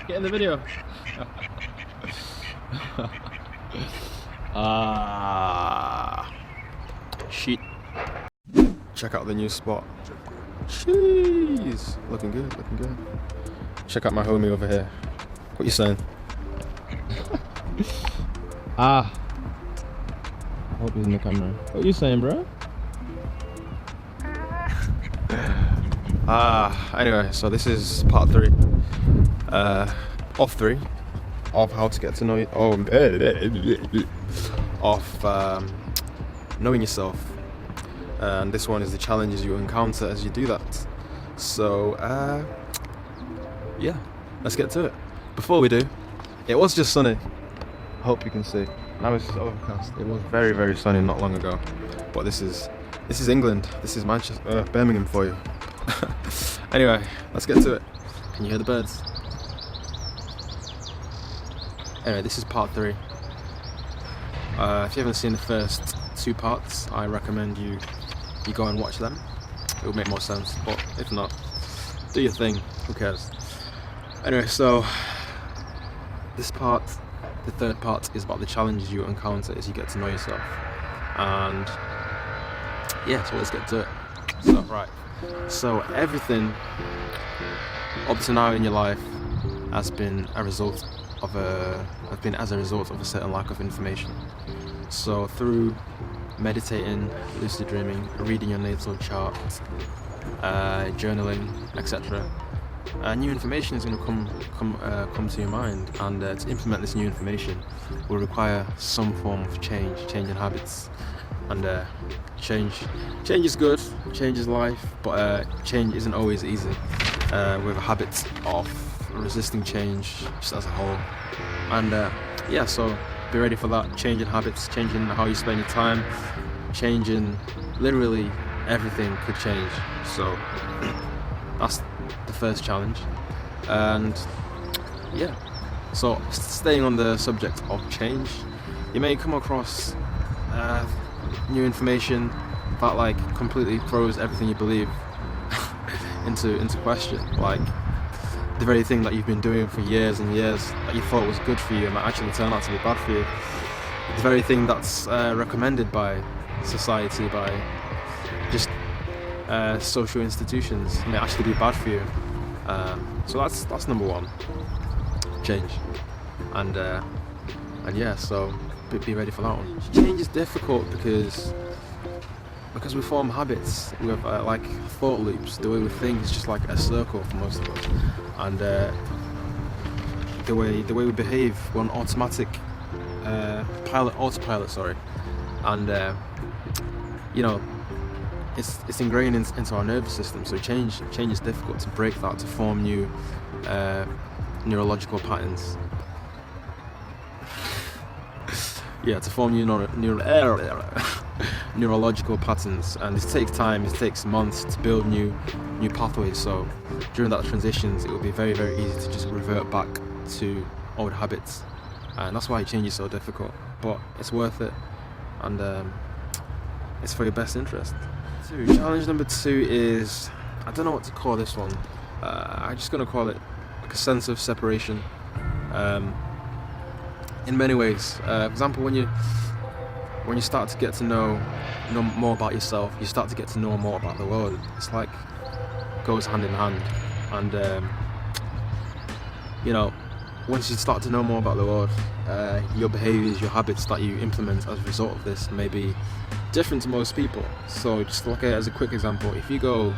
Get in the video. Shit. Check out the new spot. Jeez. Looking good, looking good. Check out my homie over here. What you saying? I hope he's in the camera. What you saying, bro? Anyway, so this is part 3 of 3 of how to get to know you. Knowing yourself, and this one is the challenges you encounter as you do that. So yeah, let's get to it. Before we do, it was just sunny. I hope you can see. Now it's overcast. It was very, very sunny not long ago, but this is England. This is Manchester, Birmingham for you. Anyway, let's get to it. Can you hear the birds? Anyway, this is part 3. If you haven't seen the first 2 parts, I recommend you go and watch them. It will make more sense, but if not, do your thing, who cares? Anyway, so this part, the 3rd part, is about the challenges you encounter as you get to know yourself. And yeah, so let's get to it. So, right. So everything up to now in your life has been as a result of a certain lack of information. So through meditating, lucid dreaming, reading your natal chart, journaling, etc., new information is going to come to your mind, and to implement this new information will require some form of change in habits. And change is good, change is life, but change isn't always easy. We have a habit of resisting change just as a whole, and yeah, so be ready for that. Changing habits, changing how you spend your time, changing literally everything could change. So that's the first challenge. And yeah, so staying on the subject of change, you may come across new information that like completely throws everything you believe into question. Like the very thing that you've been doing for years and years that you thought was good for you might actually turn out to be bad for you. The very thing that's recommended by society, by just social institutions, may actually be bad for you. So that's number 1, change. And yeah, so be ready for that one. Change is difficult because we form habits. We have like thought loops. The way we think is just like a circle for most of us, and the way we behave, we're on autopilot. Sorry, and you know, it's ingrained into our nervous system. So change is difficult to break that, to form new neurological patterns. Yeah, to form new neurological patterns, and this takes time. It takes months to build new pathways. So during that transitions, it will be very, very easy to just revert back to old habits, and that's why change is so difficult. But it's worth it, and it's for your best interest. Challenge number 2 is, I don't know what to call this one. I'm just gonna call it like a sense of separation. In many ways, for example, when you start to get to know more about yourself, you start to get to know more about the world. It's like goes hand in hand, and you know, once you start to know more about the world, your behaviours, your habits that you implement as a result of this may be different to most people. So just look at it as a quick example. If you go,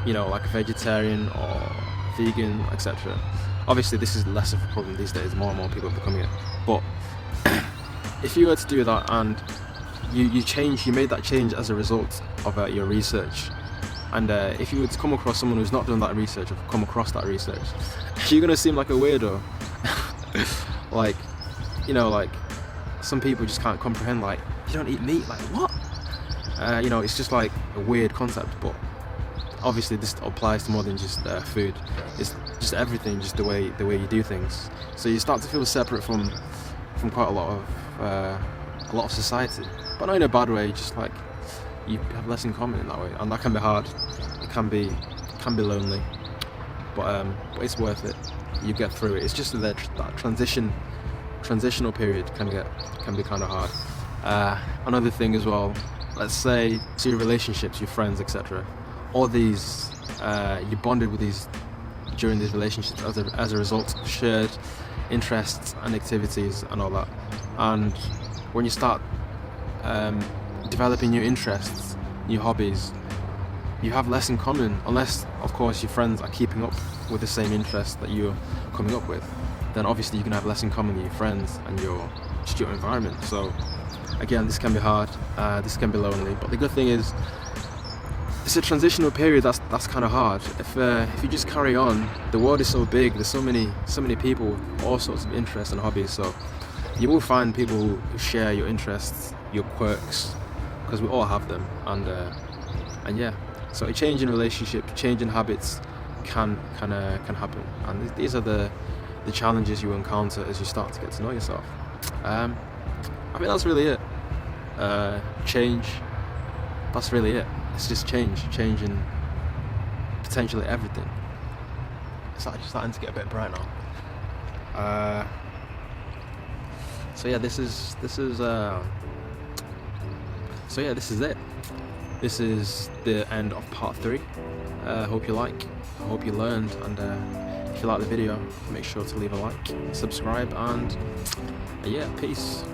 you know, like a vegetarian or vegan, etc. Obviously, this is less of a problem these days. More and more people are becoming it. But if you were to do that and you made that change as a result of your research, and if you were to come across someone who's not done that research or come across that research, you're gonna seem like a weirdo. Like, you know, like some people just can't comprehend. Like, you don't eat meat? Like, what? You know, it's just like a weird concept. But obviously, this applies to more than just food. It's just everything, just the way you do things. So you start to feel separate from quite a lot of society, but not in a bad way. Just like you have less in common in that way, and that can be hard. It can be lonely. but it's worth it. You get through it. It's just that transitional period can be kind of hard. Another thing as well, let's say to your relationships, your friends, etc. All these you bonded with these during these relationships as a result of shared interests and activities and all that. And when you start developing new interests, new hobbies, you have less in common, unless of course your friends are keeping up with the same interests that you're coming up with. Then obviously you can have less in common with your friends and your environment. So again, this can be hard, this can be lonely, but the good thing is it's a transitional period that's kind of hard. If you just carry on, the world is so big, there's so many people with all sorts of interests and hobbies, so you will find people who share your interests, your quirks, because we all have them. And yeah, so a change in relationship, change in habits can happen, and these are the challenges you encounter as you start to get to know yourself. I mean, that's really it. Change, that's really it. It's just changing potentially everything. It's actually starting to get a bit bright now. So yeah, this is it. This is the end of part 3. Hope you learned, and if you like the video, make sure to leave a like, subscribe, and yeah, peace.